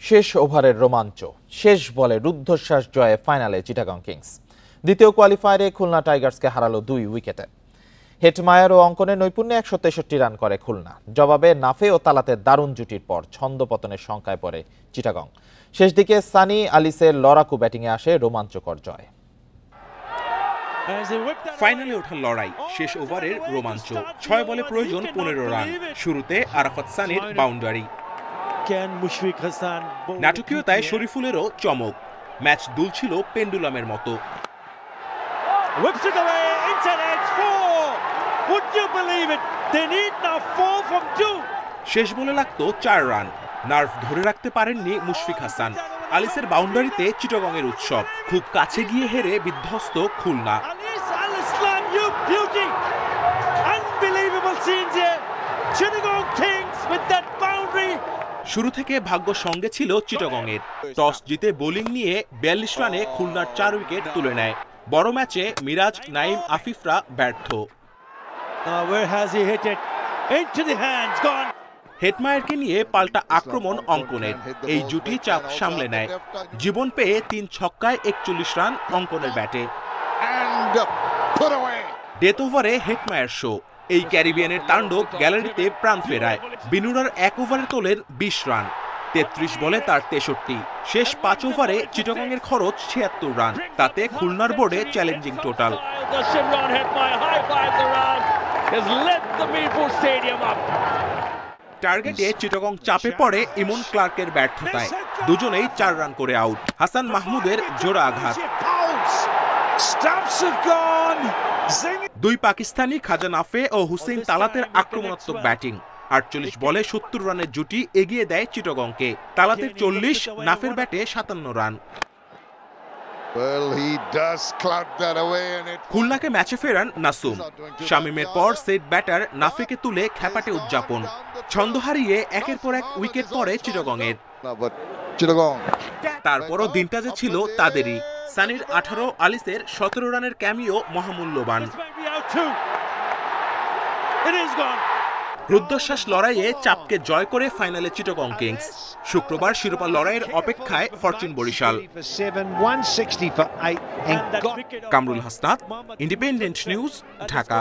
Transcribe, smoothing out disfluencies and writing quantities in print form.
শেষ ওভারের রোমাঞ্চ, শেষ বলে রুদ্ধশ্বাস জয়ে ফাইনালে চিটাগং কিংস। দ্বিতীয় কোয়ালিফায়ারে খুলনা টাইগার্সকে হারালো 2 উইকেটে। হেটমায়ার ও অঙ্কনের নৈপুণ্যে 163 রান করে খুলনা। জবাবে নাফে ও তালাতের দারুণ জুটির পর ছন্দপতনের শঙ্কায় পড়ে চিটাগং। শেষ দিকে সানি আলিসের লড়াকু ব্যাটিংয়ে আসে রোমাঞ্চকর জয়। ফাইনালে ওঠার লড়াই, শেষ ওভারের রোমাঞ্চ। 6 বলে প্রয়োজন 15 রান। শুরুতে আরাফাত সানির বাউন্ডারি, নাটকীয়তায় শরীফুলেরও চমক। ম্যাচ দুলছিল পেন্ডুলামের মতো। শেষ বলে লাগতো 4 রান। নার্ভ ধরে রাখতে পারেননি মুশফিক হাসান। আলিসের বাউন্ডারিতে চিটাগংয়ের উৎসব। খুব কাছে গিয়ে হেরে বিধ্বস্ত খুলনা। শুরু থেকে ভাগ্য সঙ্গে ছিল চিটাগংয়ের। টস জিতে বোলিং নিয়ে 42 রানে খুলনার 4 উইকেট তুলে নেয়। বড় ম্যাচে মিরাজ, নাইম, আফিফরা ব্যর্থ। হেটমায়ারকে নিয়ে পাল্টা আক্রমণ অঙ্কনের। এই জুটি চাপ সামলে নেয়। জীবন পেয়ে 3 ছক্কায় 41 রান অঙ্কনের ব্যাটে। ডেথ ওভারে হেটমায়ার শো। এই ক্যারিবিয়ানের তাণ্ডব গ্যালারিতে প্রাণ ফেরায়। বিনুরার 1 ওভারে তোলেন 20 রান। 33 বলে তার 63। শেষ 5 ওভারে চিটাগংয়ের খরচ 76 রান। তাতে খুলনার বোর্ডে চ্যালেঞ্জিং টোটাল। টার্গেটে চিটাগং চাপে পড়ে ইমন ক্লার্কের ব্যর্থতায়। দুজনেই 4 রান করে আউট। হাসান মাহমুদের জোড়া আঘাত। 2 পাকিস্তানি খাজা নাফে ও হুসেইন তালাতের আক্রমণাত্মক ব্যাটিং। 48 বলে 70 রানের জুটি এগিয়ে দেয় চিটাগংকে। তালাতের 40, নাফের ব্যাটে 57 রান। খুলনাকে ম্যাচে ফেরান নাসুম। শামীমের পর সেট ব্যাটার নাফেকে তুলে খ্যাপাটে উদযাপন। ছন্দ হারিয়ে একের পর এক উইকেট পড়ে চিটাগংয়ের। তারপরও দিনটা যে ছিল তাদেরই। সানির 18, আলিসের 17 রানের ক্যামিও মহামূল্যবান। রুদ্ধশ্বাস লড়াইয়ে চাপকে জয় করে ফাইনালে চিটাগং কিংস। শুক্রবার শিরোপা লড়াইয়ের অপেক্ষায় Fortune Barishal. Kamrul Hasnat, Independent News, Dhaka.